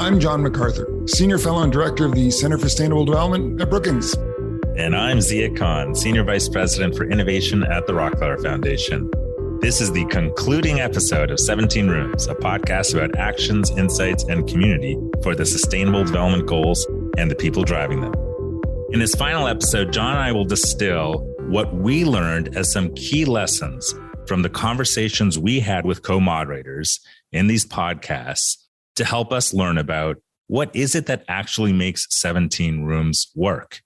I'm John McArthur, Senior Fellow and Director of the Center for Sustainable Development at Brookings. And I'm Zia Khan, Senior Vice President for Innovation at the Rockefeller Foundation. This is the concluding episode of 17 Rooms, a podcast about actions, insights, and community for the Sustainable Development Goals and the people driving them. In this final episode, John and I will distill what we learned as some key lessons from the conversations we had with co-moderators in these podcasts to help us learn about what is it that actually makes 17 Rooms work.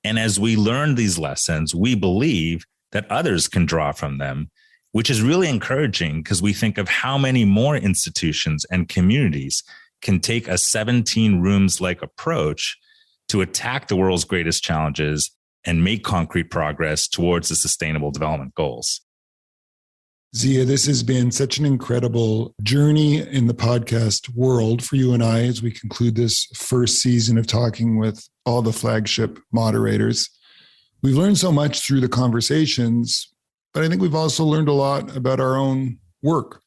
And as we learn these lessons, we believe that others can draw from them, which is really encouraging because we think of how many more institutions and communities can take a 17 Rooms-like approach to attack the world's greatest challenges and make concrete progress towards the Sustainable Development Goals. Zia, this has been such an incredible journey in the podcast world for you and I as we conclude this first season of talking with all the flagship moderators. We've learned so much through the conversations, but I think we've also learned a lot about our own work.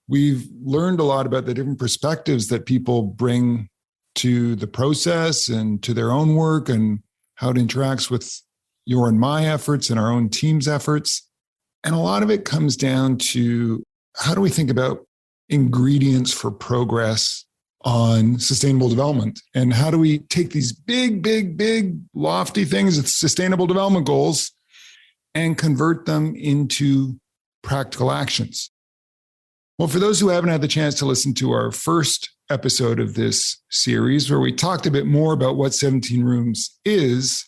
We've learned a lot about the different perspectives that people bring to the process and to their own work and how it interacts with your and my efforts and our own team's efforts. And a lot of it comes down to how do we think about ingredients for progress on sustainable development? And how do we take these big, lofty things, it's sustainable development goals, and convert them into practical actions? Well, for those who haven't had the chance to listen to our first episode of this series, where we talked a bit more about what 17 Rooms is,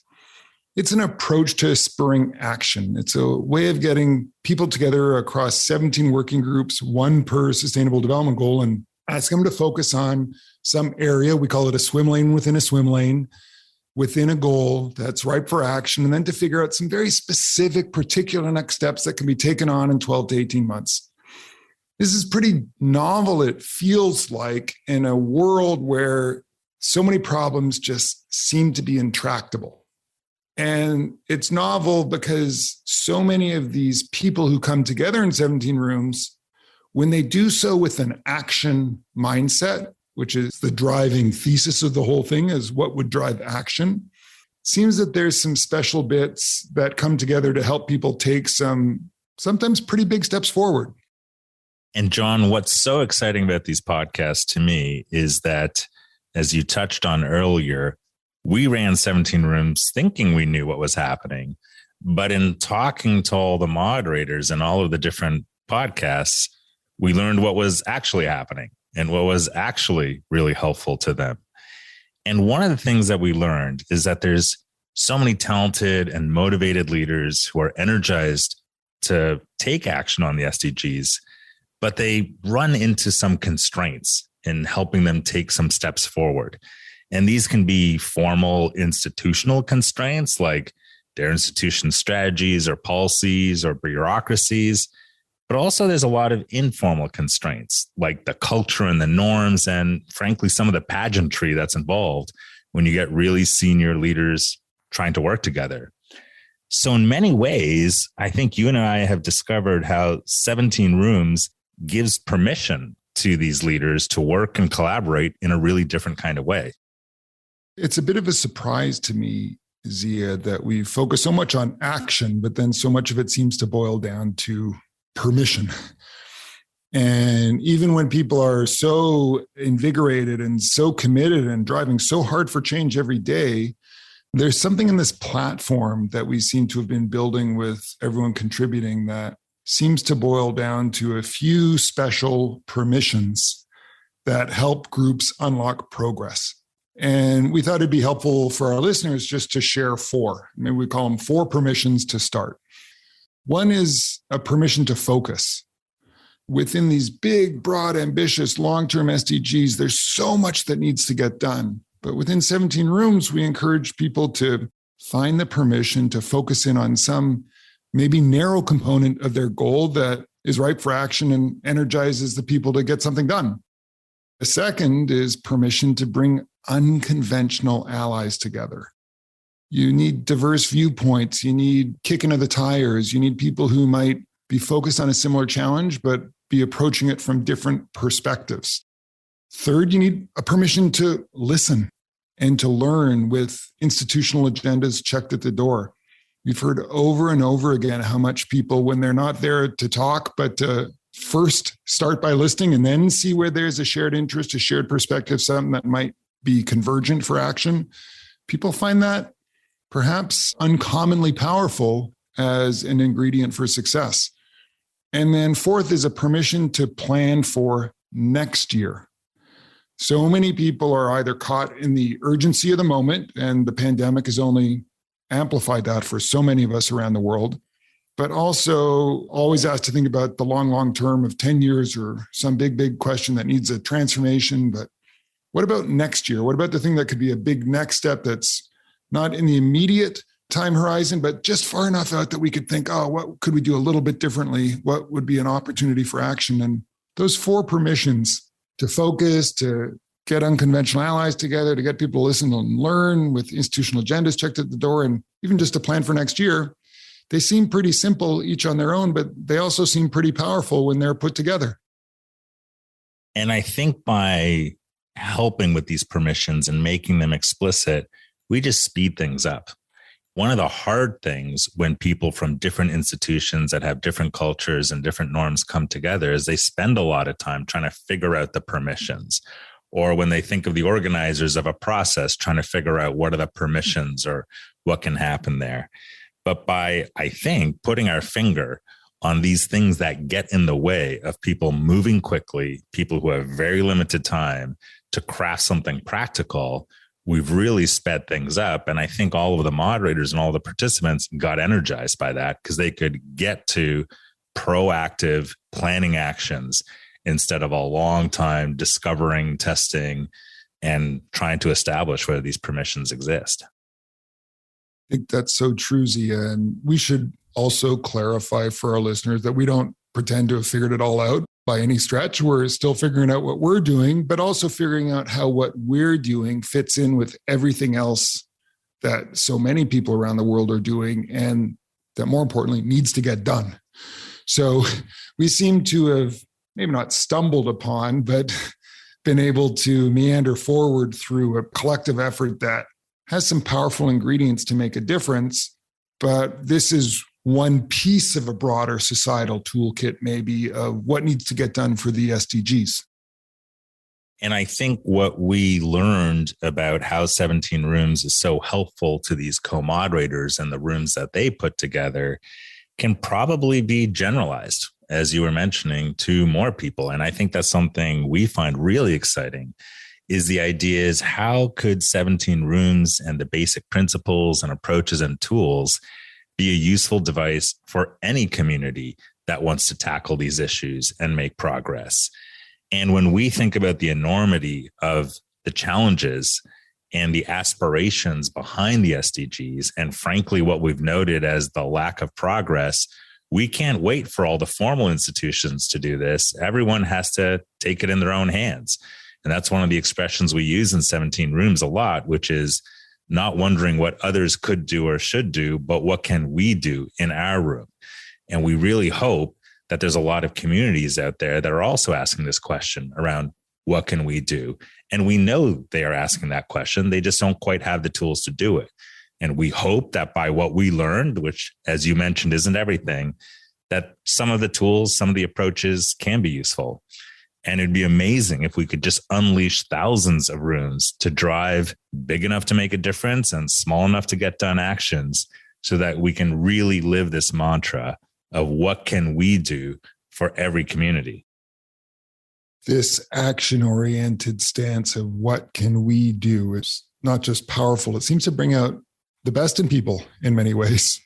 it's an approach to spurring action. It's a way of getting people together across 17 working groups, one per sustainable development goal, and ask them to focus on some area. We call it a swim lane within a swim lane, within a goal that's ripe for action, and then to figure out some very specific, particular next steps that can be taken on in 12 to 18 months. This is pretty novel, it feels like, in a world where so many problems just seem to be intractable. And it's novel because so many of these people who come together in 17 Rooms, when they do so with an action mindset, which is the driving thesis of the whole thing, is what would drive action, seems that there's some special bits that come together to help people take some sometimes pretty big steps forward. And John, what's so exciting about these podcasts to me is that, as you touched on earlier, we ran 17 Rooms thinking we knew what was happening. But in talking to all the moderators and all of the different podcasts, we learned what was actually happening and what was actually really helpful to them. And one of the things that we learned is that there's so many talented and motivated leaders who are energized to take action on the SDGs, but they run into some constraints in helping them take some steps forward. And these can be formal institutional constraints like their institution strategies or policies or bureaucracies. But also there's a lot of informal constraints like the culture and the norms and, frankly, some of the pageantry that's involved when you get really senior leaders trying to work together. So in many ways, I think you and I have discovered how 17 Rooms gives permission to these leaders to work and collaborate in a really different kind of way. It's a bit of a surprise to me, Zia, that we focus so much on action, but then so much of it seems to boil down to permission. And even when people are so invigorated and so committed and driving so hard for change every day, there's something in this platform that we seem to have been building with everyone contributing that seems to boil down to a few special permissions that help groups unlock progress. And we thought it'd be helpful for our listeners just to share four. Maybe we call them 4 permissions to start. One is a permission to focus. Within these big, broad, ambitious, long-term SDGs, there's so much that needs to get done. But within 17 Rooms, we encourage people to find the permission to focus in on some maybe narrow component of their goal that is ripe for action and energizes the people to get something done. The second is permission to bring unconventional allies together. You need diverse viewpoints. You need kicking of the tires. You need people who might be focused on a similar challenge, but be approaching it from different perspectives. Third, you need a permission to listen and to learn with institutional agendas checked at the door. We've heard over and over again how much people, when they're not there to talk, but to first start by listening and then see where there's a shared interest, a shared perspective, something that might be convergent for action, people find that perhaps uncommonly powerful as an ingredient for success. And then fourth is a permission to plan for next year. So many people are either caught in the urgency of the moment, and the pandemic has only amplified that for so many of us around the world, but also always asked to think about the long term of 10 years or some big question that needs a transformation. But what about next year? What about the thing that could be a big next step that's not in the immediate time horizon, but just far enough out that we could think, oh, what could we do a little bit differently? What would be an opportunity for action? And those four permissions to focus, to get unconventional allies together, to get people to listen and learn with institutional agendas checked at the door, and even just to plan for next year, they seem pretty simple each on their own, but they also seem pretty powerful when they're put together. And I think by helping with these permissions and making them explicit, we just speed things up. One of the hard things when people from different institutions that have different cultures and different norms come together is they spend a lot of time trying to figure out the permissions. Or when they think of the organizers of a process, trying to figure out what are the permissions or what can happen there. But by, I think, putting our finger on these things that get in the way of people moving quickly, people who have very limited time to craft something practical, we've really sped things up. And I think all of the moderators and all the participants got energized by that because they could get to proactive planning actions instead of a long time discovering, testing, and trying to establish whether these permissions exist. I think that's so true, Zia. And we should also clarify for our listeners that we don't pretend to have figured it all out by any stretch. We're still figuring out what we're doing, but also figuring out how what we're doing fits in with everything else that so many people around the world are doing, and that more importantly needs to get done. So we seem to have maybe not stumbled upon, but been able to meander forward through a collective effort that has some powerful ingredients to make a difference. But this is one piece of a broader societal toolkit, maybe, of what needs to get done for the SDGs. And I think what we learned about how 17 Rooms is so helpful to these co-moderators and the rooms that they put together can probably be generalized, as you were mentioning, to more people. And I think that's something we find really exciting, is the idea is how could 17 Rooms and the basic principles and approaches and tools be a useful device for any community that wants to tackle these issues and make progress. And when we think about the enormity of the challenges and the aspirations behind the SDGs, and frankly, what we've noted as the lack of progress, we can't wait for all the formal institutions to do this. Everyone has to take it in their own hands. And that's one of the expressions we use in 17 Rooms a lot, which is not wondering what others could do or should do, but what can we do in our room? And we really hope that there's a lot of communities out there that are also asking this question around what can we do? And we know they are asking that question. They just don't quite have the tools to do it. And we hope that by what we learned, which, as you mentioned, isn't everything, that some of the tools, some of the approaches can be useful. And it'd be amazing if we could just unleash thousands of rooms to drive big enough to make a difference and small enough to get done actions so that we can really live this mantra of what can we do for every community. This action-oriented stance of what can we do is not just powerful, it seems to bring out the best in people in many ways.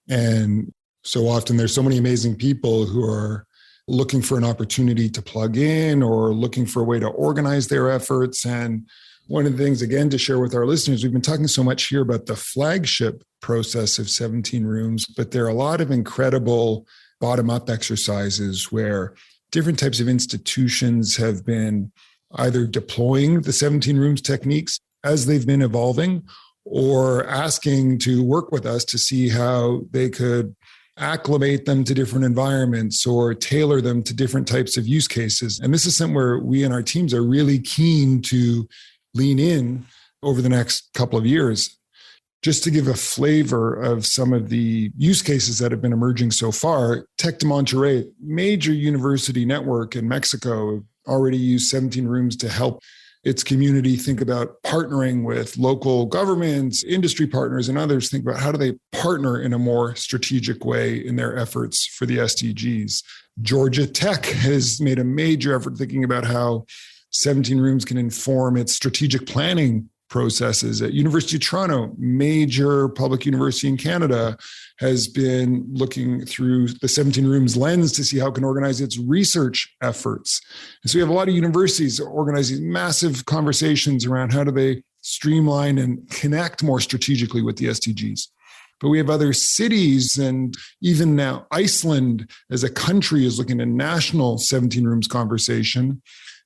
And so often there's so many amazing people who are looking for an opportunity to plug in or looking for a way to organize their efforts. And one of the things, again, to share with our listeners, we've been talking so much here about the flagship process of 17 Rooms, but there are a lot of incredible bottom-up exercises where different types of institutions have been either deploying the 17 Rooms techniques as they've been evolving, or asking to work with us to see how they could acclimate them to different environments or tailor them to different types of use cases. And this is something where we and our teams are really keen to lean in over the next couple of years. Just to give a flavor of some of the use cases that have been emerging so far, Tec de Monterrey, major university network in Mexico, already used 17 Rooms to help its community think about partnering with local governments, industry partners, and others think about how do they partner in a more strategic way in their efforts for the SDGs. Georgia Tech has made a major effort thinking about how 17 Rooms can inform its strategic planning processes. At University of Toronto, major public university in Canada, has been looking through the 17 Rooms lens to see how it can organize its research efforts. And so we have a lot of universities organizing massive conversations around how do they streamline and connect more strategically with the SDGs. But we have other cities, and even now Iceland as a country is looking at a national 17 Rooms conversation.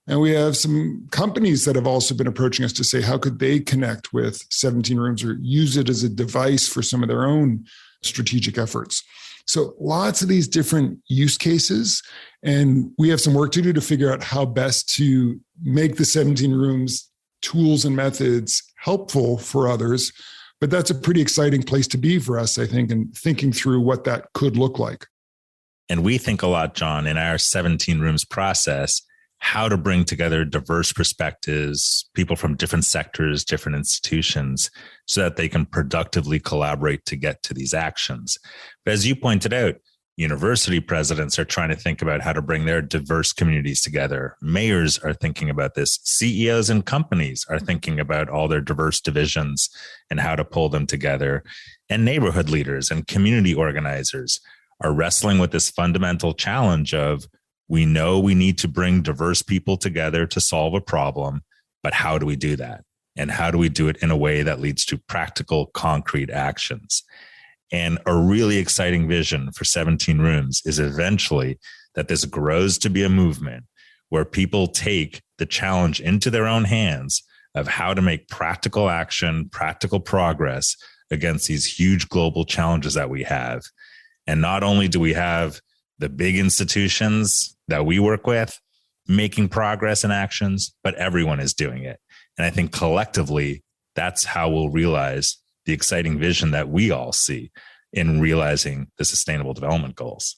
And we have some companies that have also been approaching us to say, how could they connect with 17 Rooms or use it as a device for some of their own strategic efforts? So lots of these different use cases. And we have some work to do to figure out how best to make the 17 Rooms tools and methods helpful for others. But that's a pretty exciting place to be for us, I think, and thinking through what that could look like. And we think a lot, John, in our 17 Rooms process, how to bring together diverse perspectives, people from different sectors, different institutions, so that they can productively collaborate to get to these actions. But as you pointed out, university presidents are trying to think about how to bring their diverse communities together. Mayors are thinking about this. CEOs and companies are thinking about all their diverse divisions and how to pull them together. And neighborhood leaders and community organizers are wrestling with this fundamental challenge of, we know we need to bring diverse people together to solve a problem, but how do we do that? And how do we do it in a way that leads to practical, concrete actions? And a really exciting vision for 17 Rooms is eventually that this grows to be a movement where people take the challenge into their own hands of how to make practical action, practical progress against these huge global challenges that we have. And not only do we have the big institutions that we work with making progress and actions, but everyone is doing it. And I think collectively, that's how we'll realize the exciting vision that we all see in realizing the Sustainable Development Goals.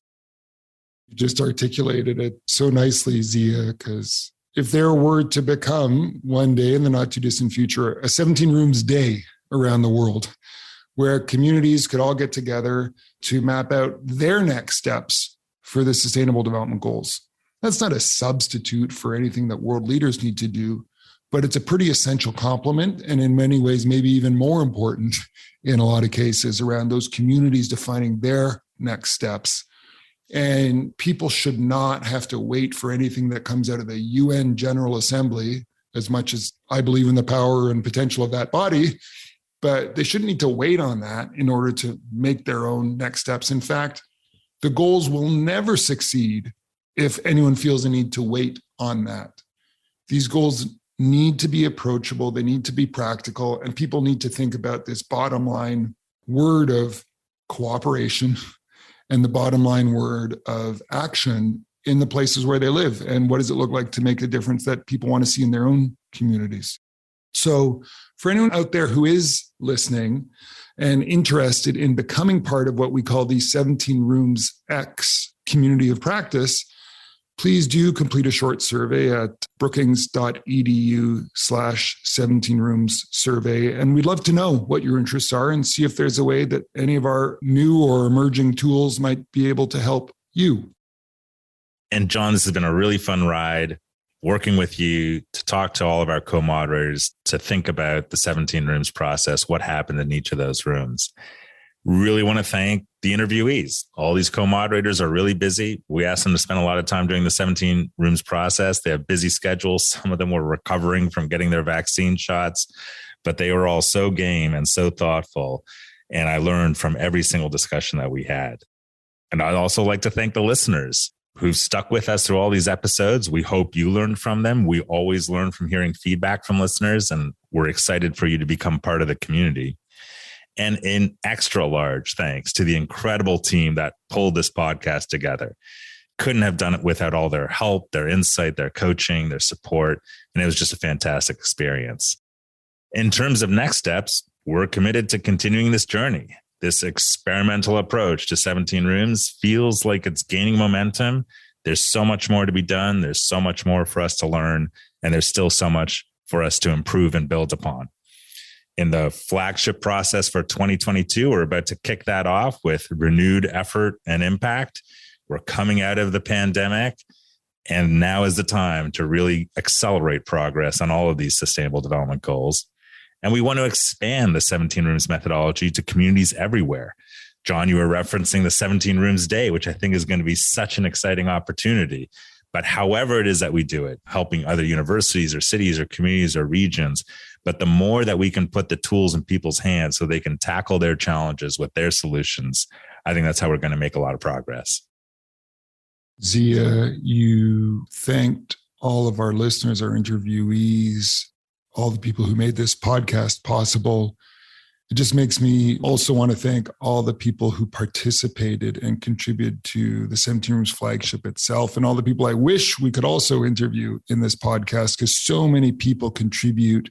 You just articulated it so nicely, Zia, because if there were to become one day in the not too distant future, a 17 Rooms day around the world, where communities could all get together to map out their next steps for the Sustainable Development Goals. That's not a substitute for anything that world leaders need to do, but it's a pretty essential complement, and in many ways, maybe even more important in a lot of cases around those communities defining their next steps. And people should not have to wait for anything that comes out of the UN General Assembly, as much as I believe in the power and potential of that body, but they shouldn't need to wait on that in order to make their own next steps. In fact, the goals will never succeed if anyone feels the need to wait on that. These goals need to be approachable, they need to be practical, and people need to think about this bottom line word of cooperation and the bottom line word of action in the places where they live. And what does it look like to make a difference that people want to see in their own communities? So for anyone out there who is listening and interested in becoming part of what we call the 17 Rooms X community of practice, please do complete a short survey at brookings.edu/17 Rooms survey. And we'd love to know what your interests are and see if there's a way that any of our new or emerging tools might be able to help you. And John, this has been a really fun ride working with you to talk to all of our co-moderators, to think about the 17 Rooms process, what happened in each of those rooms. Really want to thank the interviewees. All these co-moderators are really busy. We asked them to spend a lot of time during the 17 Rooms process. They have busy schedules. Some of them were recovering from getting their vaccine shots, but they were all so game and so thoughtful. And I learned from every single discussion that we had. And I'd also like to thank the listeners who've stuck with us through all these episodes. We hope you learned from them. We always learn from hearing feedback from listeners, and we're excited for you to become part of the community. And an extra large thanks to the incredible team that pulled this podcast together. Couldn't have done it without all their help, their insight, their coaching, their support. And it was just a fantastic experience. In terms of next steps, we're committed to continuing this journey. This experimental approach to 17 rooms feels like it's gaining momentum. There's so much more to be done. There's so much more for us to learn. And there's still so much for us to improve and build upon. In the flagship process for 2022, we're about to kick that off with renewed effort and impact. We're coming out of the pandemic, and now is the time to really accelerate progress on all of these sustainable development goals. And we want to expand the 17 Rooms methodology to communities everywhere. John, you were referencing the 17 Rooms Day, which I think is going to be such an exciting opportunity. But however it is that we do it, helping other universities or cities or communities or regions, but the more that we can put the tools in people's hands so they can tackle their challenges with their solutions, I think that's how we're going to make a lot of progress. Zia, you thanked all of our listeners, our interviewees, all the people who made this podcast possible. It just makes me also want to thank all the people who participated and contributed to the 17 Rooms flagship itself, and all the people I wish we could also interview in this podcast, because so many people contribute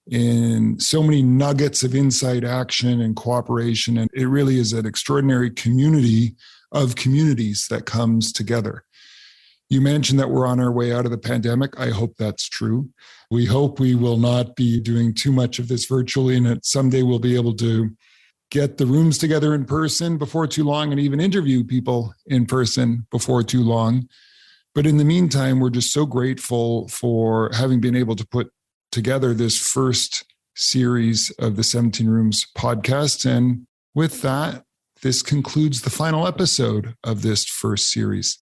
in so many nuggets of insight, action, and cooperation. And it really is an extraordinary community of communities that comes together. You mentioned that we're on our way out of the pandemic. I hope that's true. We hope we will not be doing too much of this virtually, and that someday we'll be able to get the rooms together in person before too long and even interview people in person before too long. But in the meantime, we're just so grateful for having been able to put together this first series of the 17 Rooms podcast. And with that, this concludes the final episode of this first series.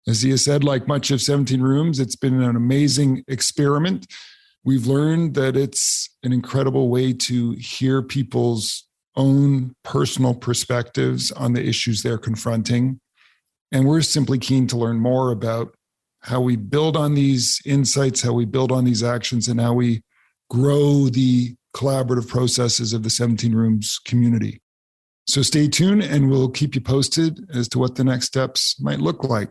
As Zia said, like much of 17 Rooms, it's been an amazing experiment. We've learned that it's an incredible way to hear people's own personal perspectives on the issues they're confronting. And we're simply keen to learn more about how we build on these insights, how we build on these actions, and how we grow the collaborative processes of the 17 Rooms community. So stay tuned, and we'll keep you posted as to what the next steps might look like.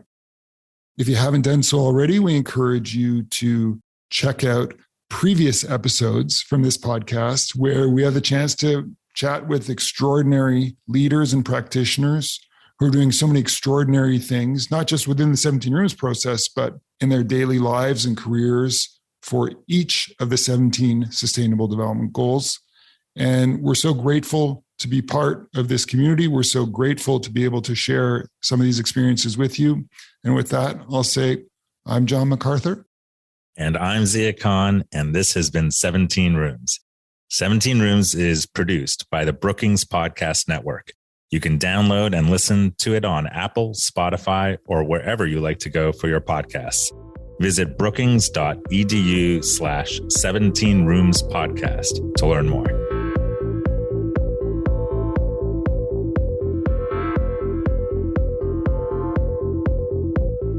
If you haven't done so already, we encourage you to check out previous episodes from this podcast, where we have the chance to chat with extraordinary leaders and practitioners who are doing so many extraordinary things, not just within the 17 Rooms process, but in their daily lives and careers for each of the 17 Sustainable Development Goals. And we're so grateful to be part of this community. We're so grateful to be able to share some of these experiences with you. And with that, I'll say, I'm John McArthur. And I'm Zia Khan, and this has been 17 Rooms. 17 Rooms is produced by the Brookings Podcast Network. You can download and listen to it on Apple, Spotify, or wherever you like to go for your podcasts. Visit brookings.edu/17 Rooms podcast to learn more.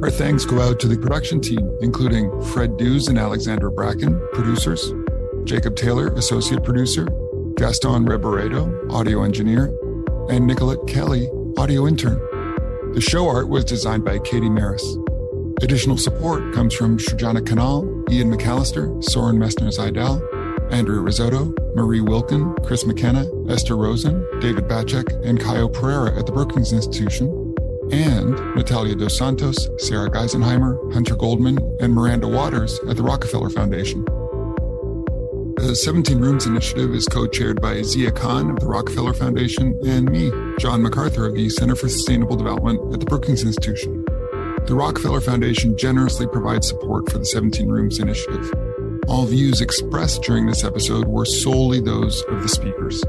Our thanks go out to the production team, including Fred Dews and Alexandra Bracken, producers, Jacob Taylor, associate producer, Gaston Reboredo, audio engineer, and Nicolette Kelly, audio intern. The show art was designed by Katie Maris. Additional support comes from Shrujana Kanal, Ian McAllister, Soren Messner-Zidell, Andrea Risotto, Marie Wilkin, Chris McKenna, Esther Rosen, David Bacek, and Caio Pereira at the Brookings Institution, and Natalia Dos Santos, Sarah Geisenheimer, Hunter Goldman, and Miranda Waters at the Rockefeller Foundation. The 17 Rooms initiative is co-chaired by Zia Khan of the Rockefeller Foundation and me, John McArthur of the Center for Sustainable Development at the Brookings Institution. The Rockefeller Foundation generously provides support for the 17 Rooms initiative. All views expressed during this episode were solely those of the speakers.